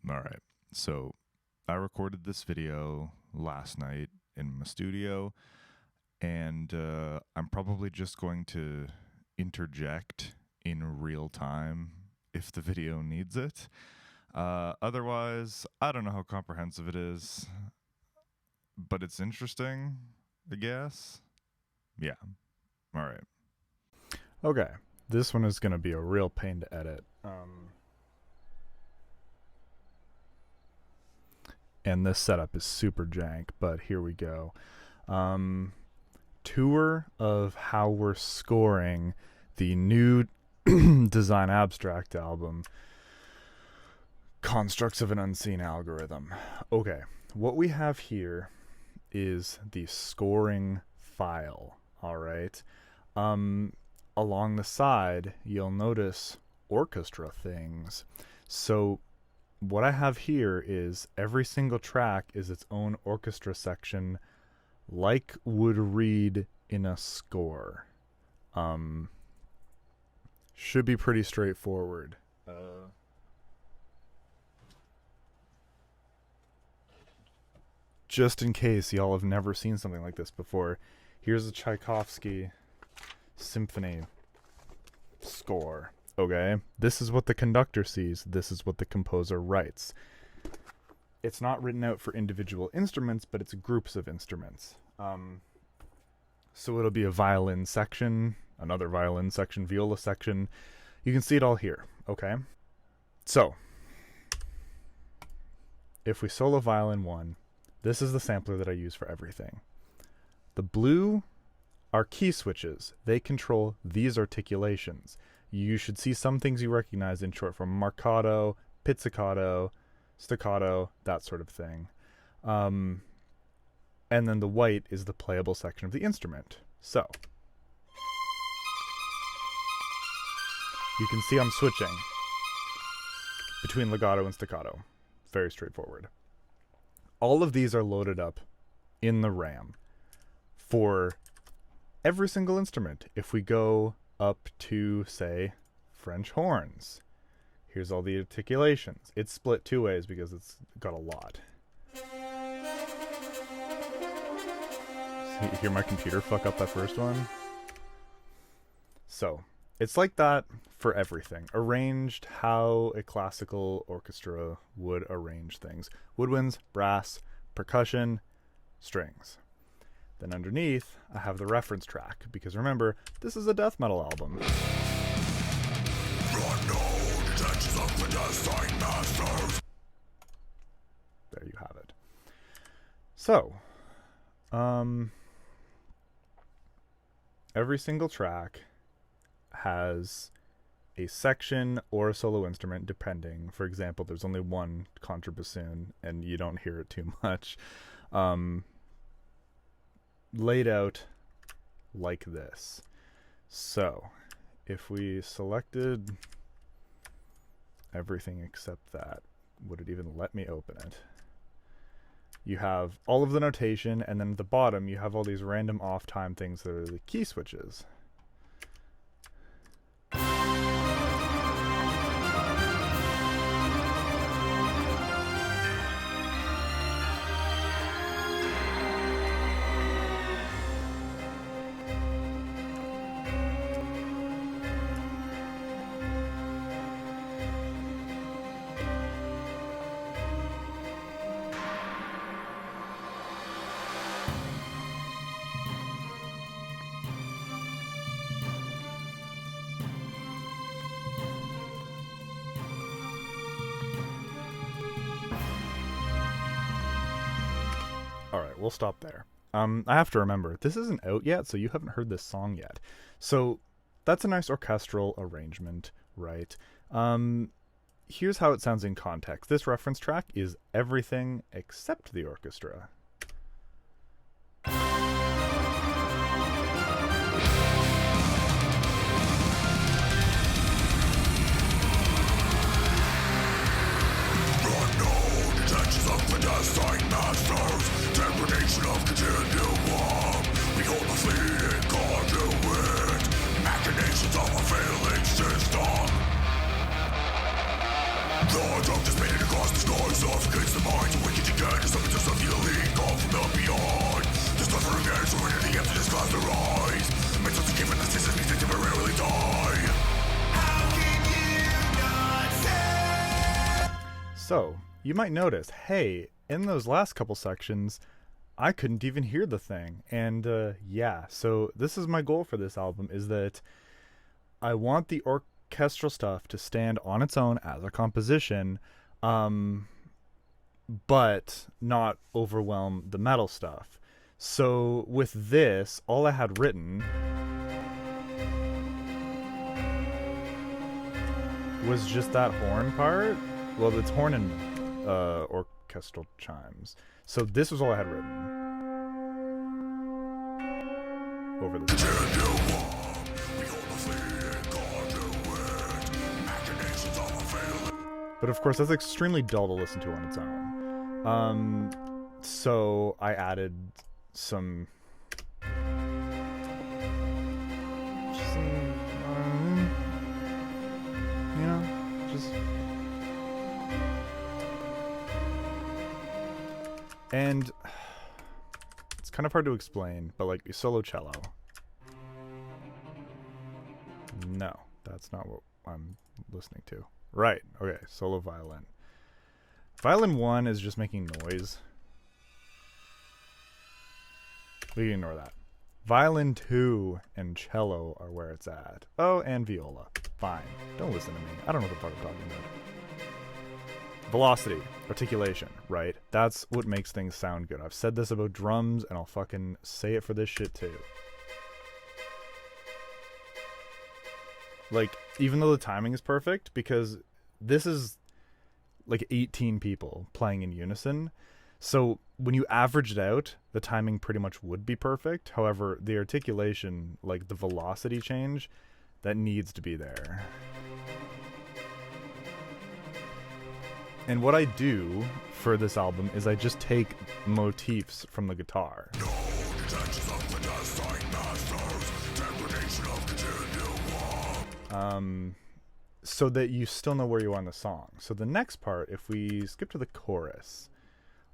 All right. So I recorded this video last night in my studio, and I'm probably just going to interject in real time if the video needs it. Otherwise, I don't know how comprehensive it is, but it's interesting, I guess. Yeah. All right. Okay, this one is going to be a real pain to edit. And this setup is super jank, but here we go. Tour of how we're scoring the new Design Abstract album, Constructs of an Unseen Algorithm. Okay, what we have here is the scoring file, all right? Along the side, you'll notice orchestra things. So what I have here is every single track is its own orchestra section, like would read in a score. Should be pretty straightforward. Just in case y'all have never seen something like this before, here's a Tchaikovsky symphony score. Okay, this is what the conductor sees. This is what the composer writes. It's not written out for individual instruments, but it's groups of instruments. So it'll be a violin section, another violin section, viola section. You can see it all here, okay? So, if we solo violin 1, this is the sampler that I use for everything. The blue are key switches. They control these articulations. You should see some things you recognize in short form: marcato, pizzicato, staccato, that sort of thing. And then the white is the playable section of the instrument. So, you can see I'm switching between legato and staccato. Very straightforward. All of these are loaded up in the RAM for every single instrument. If we go up to, say, French horns, here's all the articulations. It's split two ways because it's got a lot. So you hear my computer fuck up that first one? So, it's like that for everything. Arranged how a classical orchestra would arrange things. Woodwinds, brass, percussion, strings. Then underneath, I have the reference track, because remember, this is a death metal album. There you have it. So, every single track has a section or a solo instrument, depending. For example, there's only one contrabassoon, and you don't hear it too much. Laid out like this. So, if we selected everything except that, would it even let me open it? You have all of the notation, and then at the bottom you have all these random off-time things that are the key switches. Alright, we'll stop there. I have to remember, this isn't out yet, so you haven't heard this song yet. So, that's a nice orchestral arrangement, right? Here's how it sounds in context. This reference track is everything except the orchestra. Of continuum, behold the fleeting conduit, machinations of a failing system. The dark dissipated across Disguise suffocates the mind, wicked again, summoners of the elite call from the beyond. There's never again, so in the emptiness clouds their eyes. Mental to give in the systems means they temporarily die. How can you not say? So, you might notice, hey, in those last couple sections, I couldn't even hear the thing. And yeah, so this is my goal for this album, is that I want the orchestral stuff to stand on its own as a composition, but not overwhelm the metal stuff. So with this, all I had written was just that horn part. Well, it's horn and orchestral chimes. So this was all I had written over this. But of course, that's extremely dull to listen to on its own. So I added some you know, just. And it's kind of hard to explain, but like solo cello. No, that's not what I'm listening to. Right, okay, solo violin. Violin 1 is just making noise. We can ignore that. Violin 2 and cello are where it's at. Oh, and viola. Fine. Don't listen to me. I don't know what the fuck I'm talking about. Velocity, articulation, right? That's what makes things sound good. I've said this about drums, and I'll fucking say it for this shit too. Like, even though the timing is perfect, because this is like 18 people playing in unison, so when you average it out, the timing pretty much would be perfect. However, the articulation, like the velocity change, that needs to be there. And what I do for this album is I just take motifs from the guitar. So that you still know where you are in the song. So the next part, if we skip to the chorus,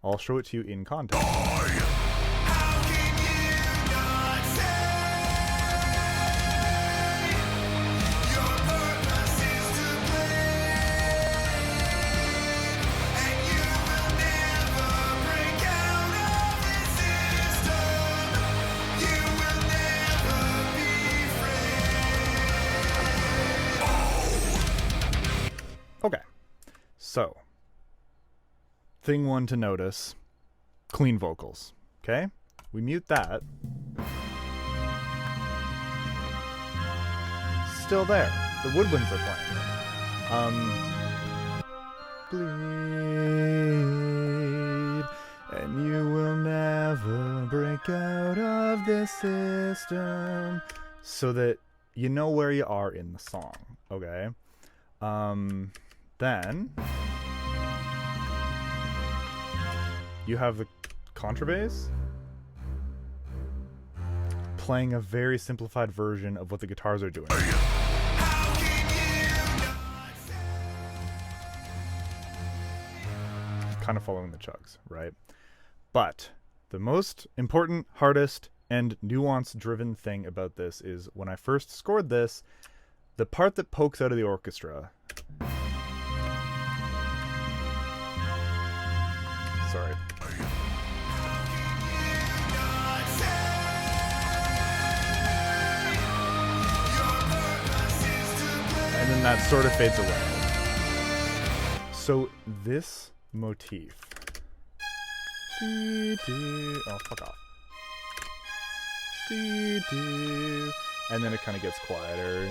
I'll show it to you in context. Okay, so thing one to notice, clean vocals, okay? We mute that. Still there. The woodwinds are playing. Bleed, and you will never break out of this system. So that you know where you are in the song, okay? Then you have the contrabass playing a very simplified version of what the guitars are doing. Kind of following the chugs, right? But the most important, hardest, and nuance-driven thing about this is when I first scored this, the part that pokes out of the orchestra. Sorry. And then that sort of fades away. So this motif. Oh, fuck off. And then it kind of gets quieter.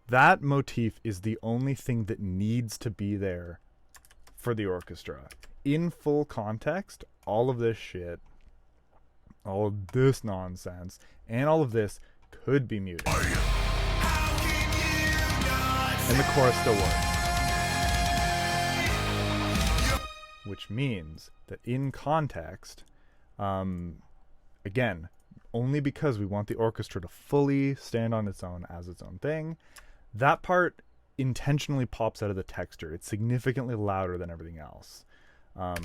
That motif is the only thing that needs to be there for the orchestra. In full context, all of this shit, all of this nonsense, and all of this could be muted. And the chorus still works. Which means that in context, again, only because we want the orchestra to fully stand on its own as its own thing. That part intentionally pops out of the texture. It's significantly louder than everything else. Right?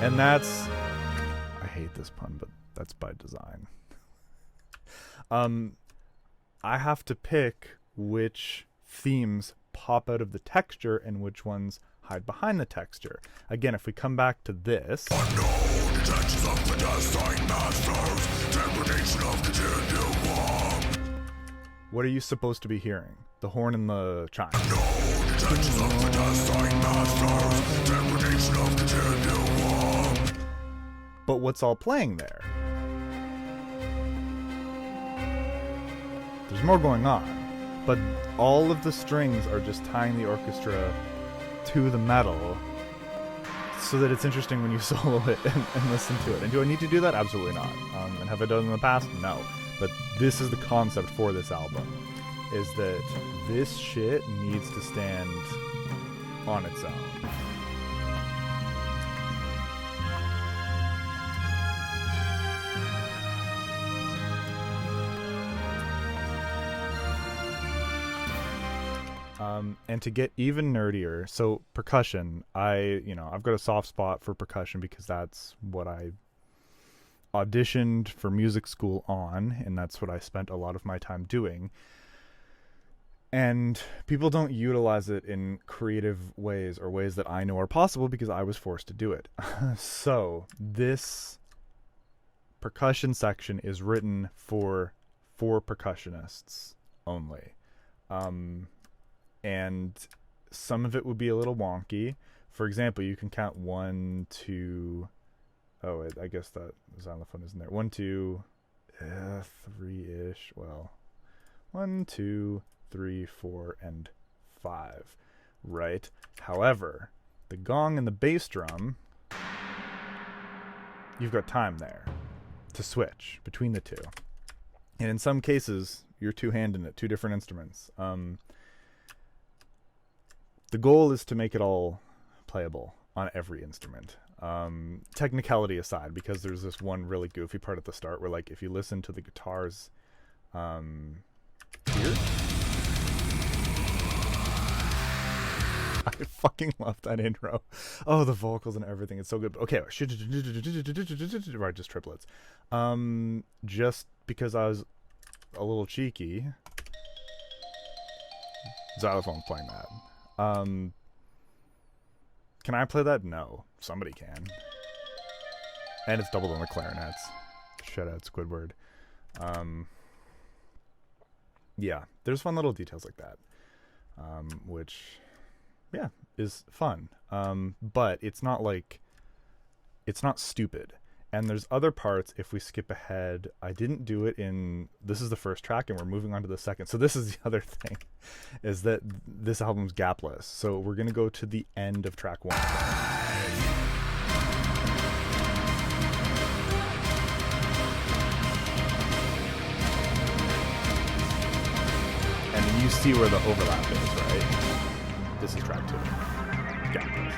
And that's... I hate this pun, but that's by design. I have to pick which themes pop out of the texture and which ones hide behind the texture. Again, if we come back to this... What are you supposed to be hearing? The horn and the chime. But what's all playing there? There's more going on, but all of the strings are just tying the orchestra to the metal so that it's interesting when you solo it and listen to it. And do I need to do that? Absolutely not. And have I done it in the past? No. But this is the concept for this album, is that this shit needs to stand on its own. And to get even nerdier, so percussion, I've got a soft spot for percussion because that's what I auditioned for music school on, and that's what I spent a lot of my time doing. And people don't utilize it in creative ways or ways that I know are possible because I was forced to do it. So this percussion section is written for percussionists only. And some of it would be a little wonky. For example, you can count 1, 2... Oh, I guess that xylophone isn't there. 1, 2, 3-ish. Well, 1, 2, 3, 4, and 5. Right? However, the gong and the bass drum, you've got time there to switch between the two. And in some cases, you're two-handing it, two different instruments. The goal is to make it all playable on every instrument. Technicality aside, because there's this one really goofy part at the start where, like, if you listen to the guitars here, I fucking love that intro. Oh, the vocals and everything, it's so good. Okay, right, just triplets. Just because I was a little cheeky, xylophone's playing that. Can I play that? No. Somebody can. And it's doubled on the clarinets. Shout out Squidward. Yeah, there's fun little details like that. Which, yeah, is fun. But it's not stupid. And there's other parts, if we skip ahead, I didn't do it in... This is the first track, and we're moving on to the second. So this is the other thing, is that this album's gapless. So we're going to go to the end of track 1. And then you see where the overlap is, right? This is track 2. Gapless.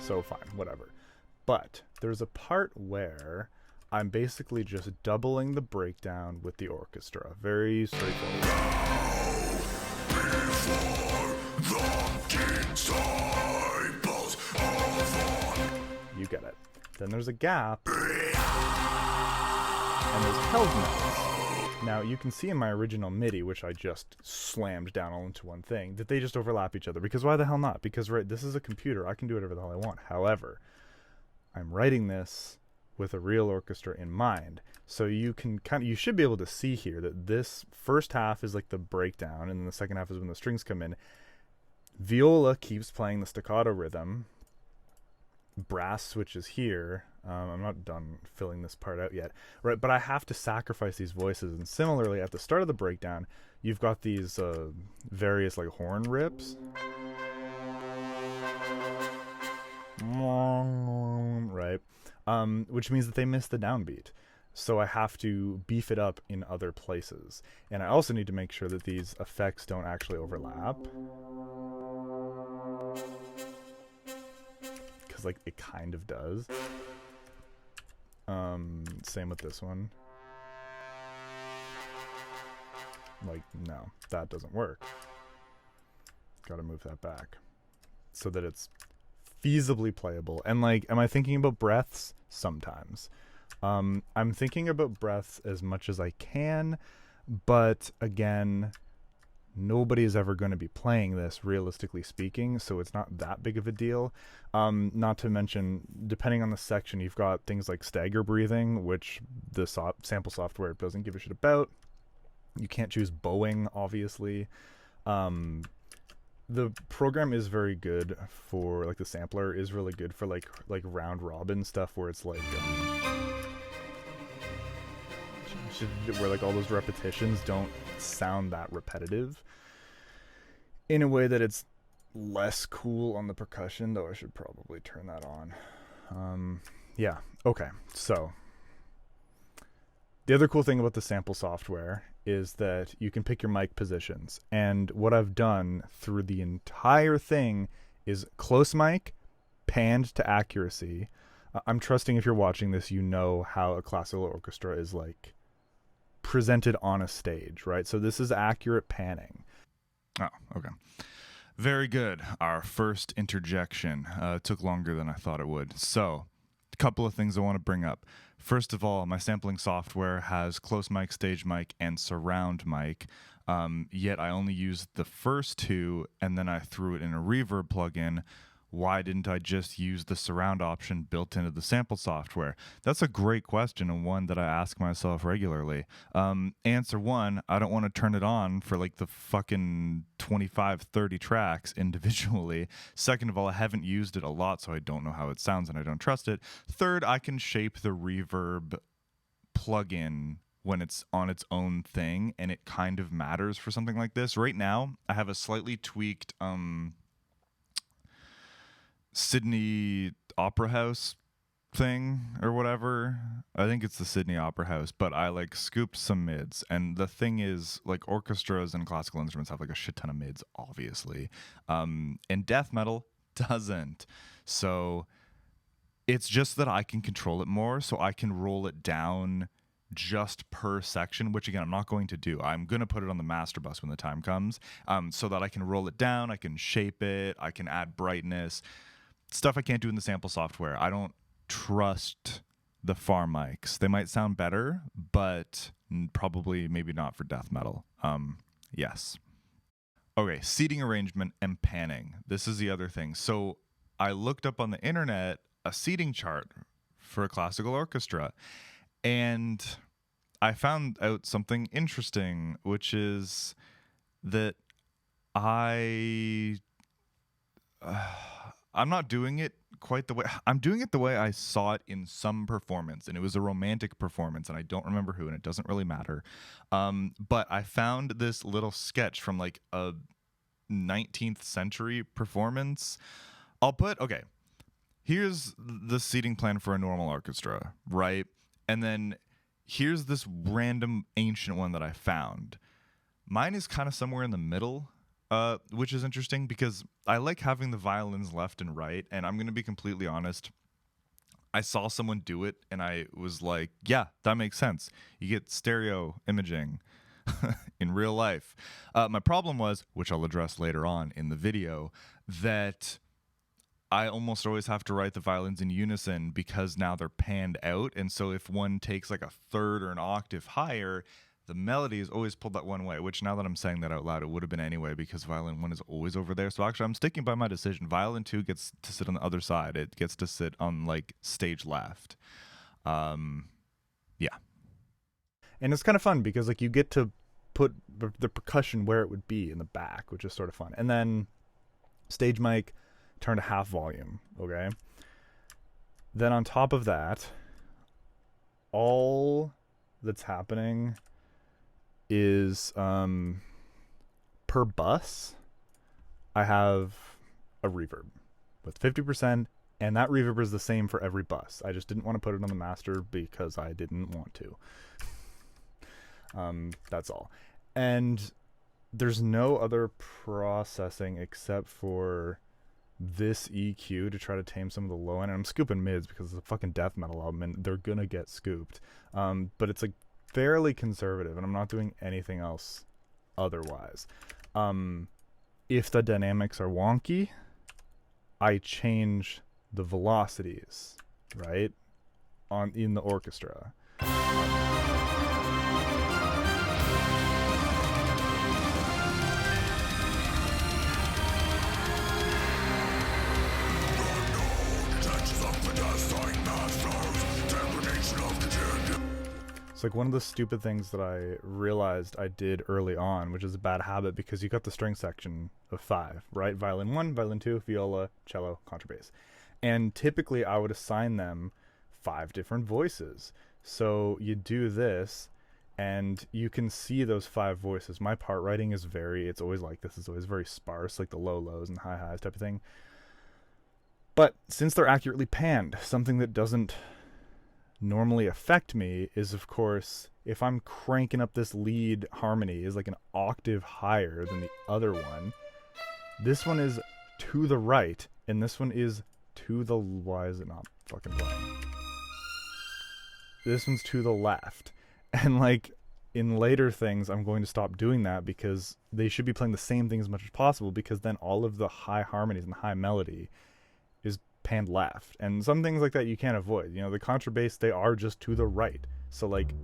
So fine, whatever. But there's a part where I'm basically just doubling the breakdown with the orchestra. Very straightforward. You get it. Then there's a gap. And there's held notes. Now, you can see in my original MIDI, which I just slammed down all into one thing, that they just overlap each other. Because why the hell not? Because, right, this is a computer. I can do whatever the hell I want. However, I'm writing this with a real orchestra in mind. So you can you should be able to see here that this first half is like the breakdown, and then the second half is when the strings come in. Viola keeps playing the staccato rhythm. Brass switches here. I'm not done filling this part out yet, right? But I have to sacrifice these voices, and similarly, at the start of the breakdown, you've got these various like horn rips, right? Which means that they miss the downbeat. So I have to beef it up in other places. And I also need to make sure that these effects don't actually overlap. Because, like, it kind of does. Same with this one. Like, no, that doesn't work. Gotta move that back so that it's feasibly playable. And, like, am I thinking about breaths? Sometimes. I'm thinking about breaths as much as I can, but again, nobody is ever going to be playing this, realistically speaking, so it's not that big of a deal. Not to mention, depending on the section, you've got things like stagger breathing, which the sample software doesn't give a shit about. You can't choose bowing, obviously. The program is very good for, like, the sampler is really good for like round robin stuff where it's like where like all those repetitions don't sound that repetitive, in a way that it's less cool on the percussion, though I should probably turn that on. Yeah, okay, so the other cool thing about the sample software is that you can pick your mic positions. And what I've done through the entire thing is close mic, panned to accuracy. I'm trusting if you're watching this, you know how a classical orchestra is, like, presented on a stage, right? So this is accurate panning. Oh, okay. Very good. Our first interjection took longer than I thought it would. So, a couple of things I want to bring up. First of all, my sampling software has close mic, stage mic, and surround mic. Yet I only used the first two, and then I threw it in a reverb plugin. Why didn't I just use the surround option built into the sample software? That's a great question, and one that I ask myself regularly. Answer one, I don't want to turn it on for like the fucking 25, 30 tracks individually. Second of all, I haven't used it a lot, so I don't know how it sounds and I don't trust it. Third, I can shape the reverb plugin when it's on its own thing, and it kind of matters for something like this. Right now, I have a slightly tweaked Sydney Opera House thing or whatever. I think it's the Sydney Opera House, but I like scooped some mids. And the thing is, like, orchestras and classical instruments have like a shit ton of mids, obviously. And death metal doesn't. So it's just that I can control it more, so I can roll it down just per section, which again I'm not going to do. I'm going to put it on the master bus when the time comes, so that I can roll it down, I can shape it, I can add brightness. Stuff I can't do in the sample software. I don't trust the farm mics. They might sound better, but probably maybe not for death metal. Yes. Okay, seating arrangement and panning. This is the other thing. So I looked up on the internet a seating chart for a classical orchestra, and I found out something interesting, which is that I'm not doing it quite the way I'm doing it the way I saw it in some performance, and it was a romantic performance, and I don't remember who, and it doesn't really matter. But I found this little sketch from like a 19th century performance. Okay, here's the seating plan for a normal orchestra, right? And then here's this random ancient one that I found. Mine is kind of somewhere in the middle. Which is interesting because I like having the violins left and right, and I'm going to be completely honest. I saw someone do it, and I was like, yeah, that makes sense. You get stereo imaging in real life. My problem was, which I'll address later on in the video, that I almost always have to write the violins in unison because now they're panned out, and so if one takes like a third or an octave higher, the melody is always pulled that one way, which now that I'm saying that out loud, it would have been anyway because violin 1 is always over there. So actually, I'm sticking by my decision. Violin 2 gets to sit on the other side. It gets to sit on, like, stage left. Yeah. And it's kind of fun because, like, you get to put the percussion where it would be in the back, which is sort of fun. And then stage mic, turn to half volume, okay? Then on top of that, all that's happening is per bus I have a reverb with 50% And that reverb is the same for every bus. I just didn't want to put it on the master because I didn't want to. That's all. And there's no other processing except for this EQ to try to tame some of the low end. And I'm scooping mids because it's a fucking death metal album and they're gonna get scooped. But it's like fairly conservative and I'm not doing anything else otherwise. If the dynamics are wonky, I change the velocities, right, in the orchestra. It's like one of the stupid things that I realized I did early on, which is a bad habit because you got the string section of 5, right? Violin 1, violin 2, viola, cello, contrabass. And typically I would assign them 5 different voices. So you do this and you can see those 5 voices. My part writing is it's always like this. It's always very sparse, like the low lows and high highs type of thing. But since they're accurately panned, something that doesn't normally affect me is, of course, if I'm cranking up this lead harmony is like an octave higher than the other one, this one is to the right and this one is to the, why is it not fucking playing? This one's to the left. And like in later things I'm going to stop doing that because they should be playing the same thing as much as possible, because then all of the high harmonies and high melody is panned left, and some things like that you can't avoid. You know, the contrabass, they are just to the right, so like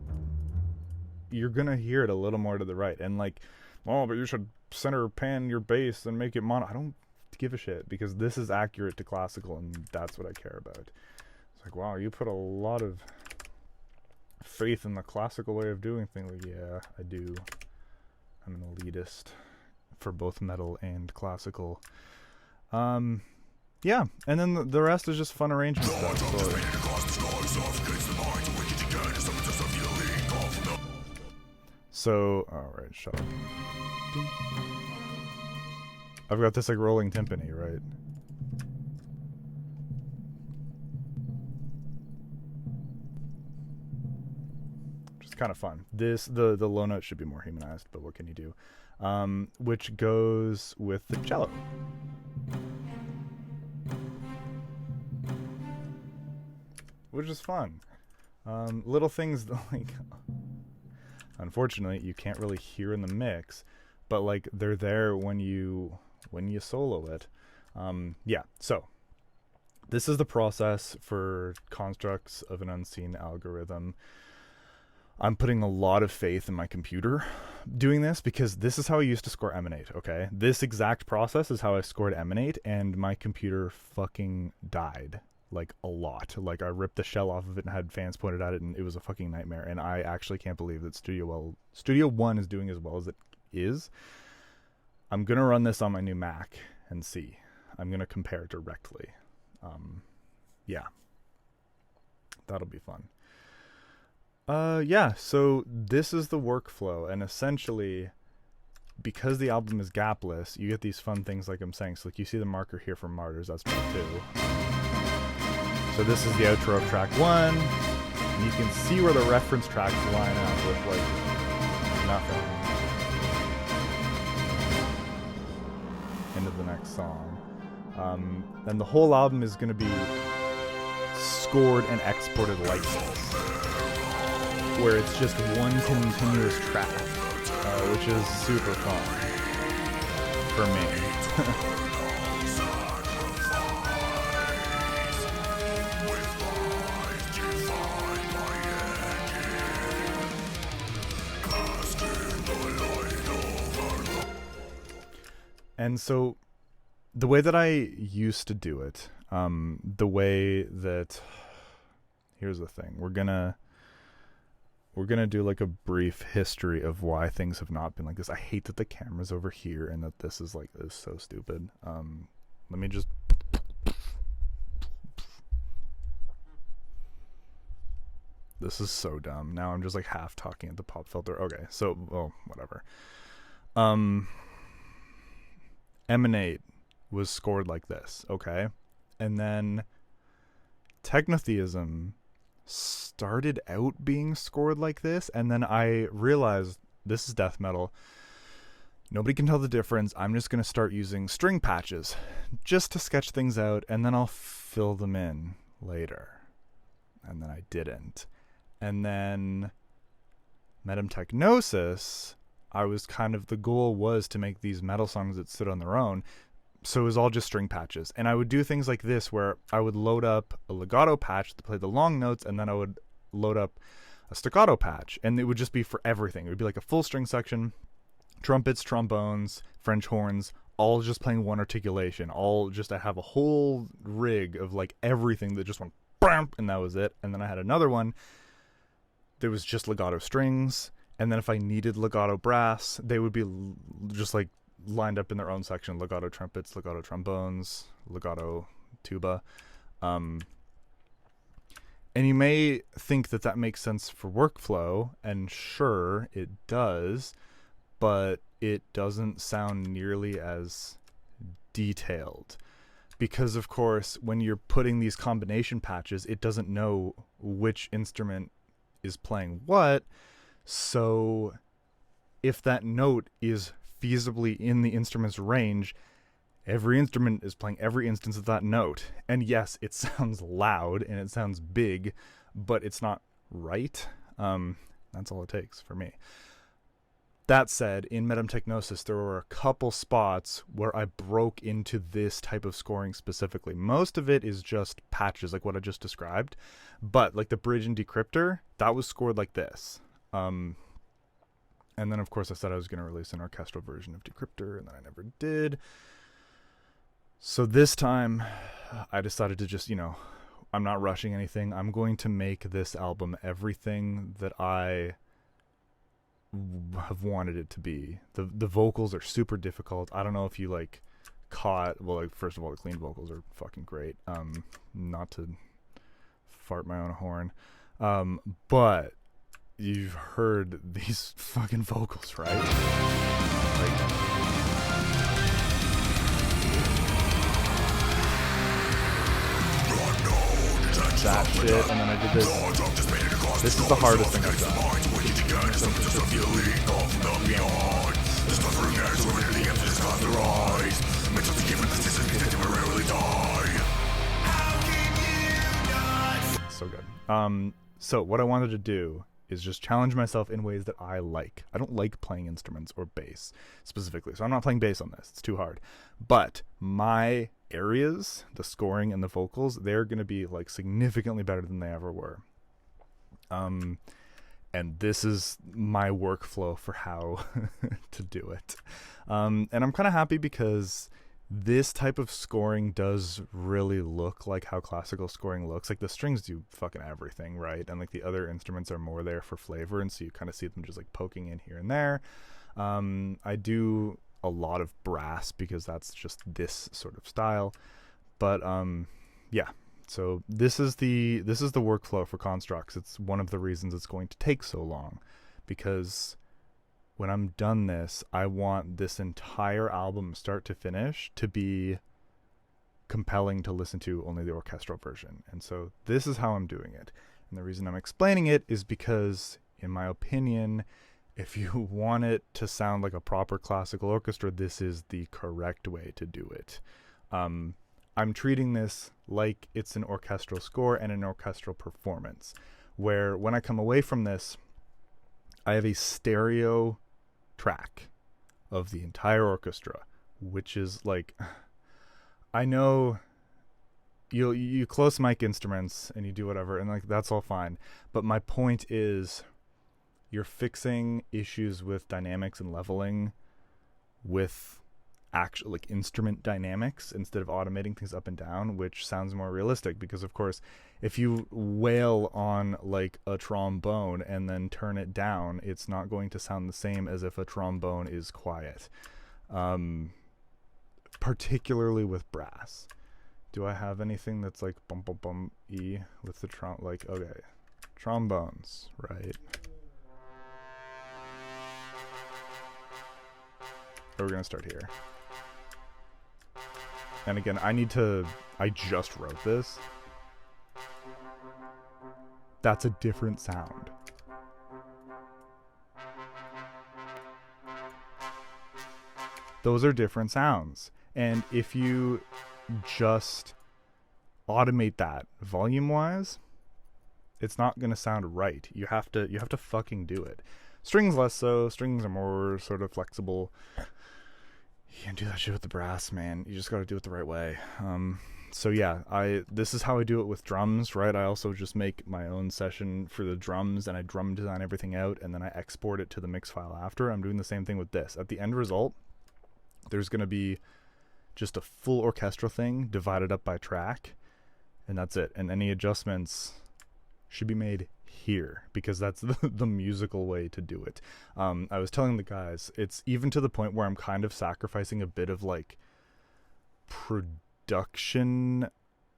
you're gonna hear it a little more to the right. And like, oh, but you should center pan your bass and make it mono. I don't give a shit, because this is accurate to classical and that's what I care about. It's like, wow, you put a lot of faith in the classical way of doing things. Like, yeah, I do. I'm an elitist for both metal and classical. Yeah, and then the rest is just fun arrangement stuff. So, alright, shut up. I've got this like rolling timpani, right? Which is kind of fun. The low note should be more humanized, but what can you do? Which goes with the cello. Which is fun. Little things that, like, unfortunately you can't really hear in the mix, but like they're there when you solo it. Yeah, so this is the process for constructs of an unseen algorithm. I'm putting a lot of faith in my computer doing this, because this is how I used to score Emanate, okay? This exact process is how I scored Emanate, and my computer fucking died. Like, a lot. Like, I ripped the shell off of it and had fans pointed at it, and it was a fucking nightmare. And I actually can't believe that Studio One is doing as well as it is. I'm gonna run this on my new Mac and see. I'm gonna compare directly. Yeah. That'll be fun. Yeah, so this is the workflow, and essentially, because the album is gapless, you get these fun things like I'm saying. So, like, you see the marker here for Martyrs, that's track 2. So this is the outro of track 1, and you can see where the reference tracks line up with, like, nothing. Into the next song. And the whole album is going to be scored and exported like this, where it's just one continuous track, which is super fun for me. And so the way that I used to do it, the way that, here's the thing, we're gonna do like a brief history of why things have not been like this. I hate that the camera's over here and that this is so stupid. Let me just, this is so dumb. Now I'm just like half talking at the pop filter. Okay, so, well, whatever. Emanate was scored like this, okay? And then Technotheism started out being scored like this, and then I realized this is death metal. Nobody can tell the difference. I'm just going to start using string patches just to sketch things out, and then I'll fill them in later. And then I didn't. And then Metamtechnosis, I was kind of, the goal was to make these metal songs that stood on their own. So it was all just string patches. And I would do things like this where I would load up a legato patch to play the long notes, and then I would load up a staccato patch, and it would just be for everything. It would be like a full string section, trumpets, trombones, French horns, all just playing one articulation. All just, I have a whole rig of like everything that just went bam, and that was it. And then I had another one that was just legato strings, and then if I needed legato brass, they would be just like lined up in their own section: legato trumpets, legato trombones, legato tuba. And you may think that that makes sense for workflow, and sure, it does, but it doesn't sound nearly as detailed. Because, of course, when you're putting these combination patches, it doesn't know which instrument is playing what. So if that note is feasibly in the instrument's range, every instrument is playing every instance of that note. And yes, it sounds loud and it sounds big, but it's not right. That's all it takes for me. That said, in Metamtechnosis, there were a couple spots where I broke into this type of scoring specifically. Most of it is just patches, like what I just described. But like the bridge and decryptor, that was scored like this. And then, of course, I said I was going to release an orchestral version of Decryptor, and then I never did. So this time, I decided to just, I'm not rushing anything. I'm going to make this album everything that I have wanted it to be. The vocals are super difficult. I don't know if you caught, first of all, the clean vocals are fucking great. Not to fart my own horn, but you've heard these fucking vocals, right? That shit, and then I did this. This is the hardest thing I've done. So good. So what I wanted to do is just challenge myself in ways that I like. I don't like playing instruments or bass specifically, so I'm not playing bass on this. It's too hard. But my areas, the scoring and the vocals, they're going to be significantly better than they ever were. And this is my workflow for how to do it. And I'm kind of happy because this type of scoring does really look like how classical scoring looks. Like the strings do fucking everything, right? And the other instruments are more there for flavor, and so you kind of see them just poking in here and there. I do a lot of brass because that's just this sort of style. But yeah. So this is the workflow for Constructs. It's one of the reasons it's going to take so long, because when I'm done this, I want this entire album, start to finish, to be compelling to listen to only the orchestral version. And so this is how I'm doing it. And the reason I'm explaining it is because, in my opinion, if you want it to sound like a proper classical orchestra, this is the correct way to do it. I'm treating this like it's an orchestral score and an orchestral performance, where when I come away from this, I have a stereo track of the entire orchestra, which is I know you close mic instruments and you do whatever, and that's all fine, but my point is you're fixing issues with dynamics and leveling with actual instrument dynamics instead of automating things up and down, which sounds more realistic. Because of course, if you wail on a trombone and then turn it down, it's not going to sound the same as if a trombone is quiet. Particularly with brass. Do I have anything that's bum bum bum E with the okay, trombones, right? We're gonna start here. And again, I just wrote this. That's a different sound. Those are different sounds. And if you just automate that volume wise, it's not going to sound right. You have to fucking do it. Strings less so. Strings are more sort of flexible. You can't do that shit with the brass, man. You just got to do it the right way. So yeah, this is how I do it with drums, right? I also just make my own session for the drums, and I drum design everything out, and then I export it to the mix file after. I'm doing the same thing with this. At the end result, there's going to be just a full orchestral thing divided up by track, and that's it. And any adjustments should be made here, because that's the musical way to do it. I was telling the guys, it's even to the point where I'm kind of sacrificing a bit of like production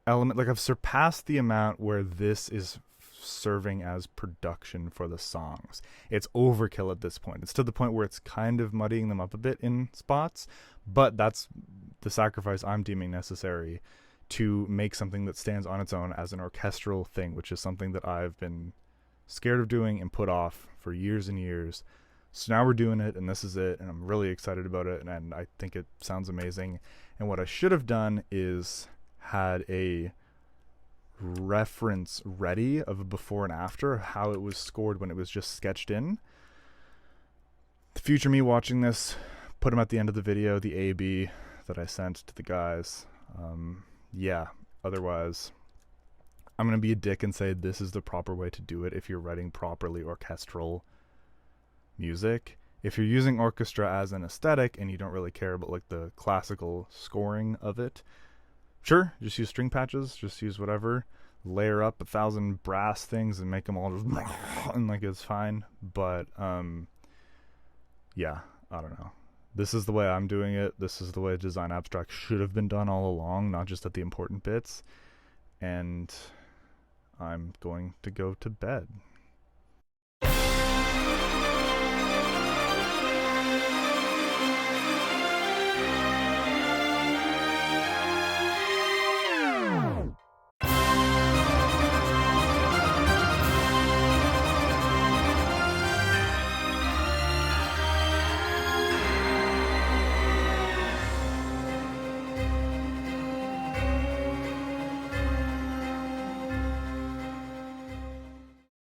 element. Like, I've surpassed the amount where this is serving as production for the songs. It's overkill at this point. It's to the point where it's kind of muddying them up a bit in spots, but that's the sacrifice I'm deeming necessary to make something that stands on its own as an orchestral thing, which is something that I've been scared of doing and put off for years and years. So now we're doing it, and this is it, and I'm really excited about it, and I think it sounds amazing. And what I should have done is had a reference ready of a before and after, how it was scored when it was just sketched in. The future me watching this, put them at the end of the video, the A-B that I sent to the guys. Yeah, otherwise I'm going to be a dick and say this is the proper way to do it if you're writing properly orchestral music. If you're using orchestra as an aesthetic and you don't really care about like the classical scoring of it, sure, just use string patches, just use whatever, layer up 1,000 brass things and make them all just and like it's fine. But yeah, I don't know. This is the way I'm doing it. This is the way Design Abstract should have been done all along, not just at the important bits. And I'm going to go to bed.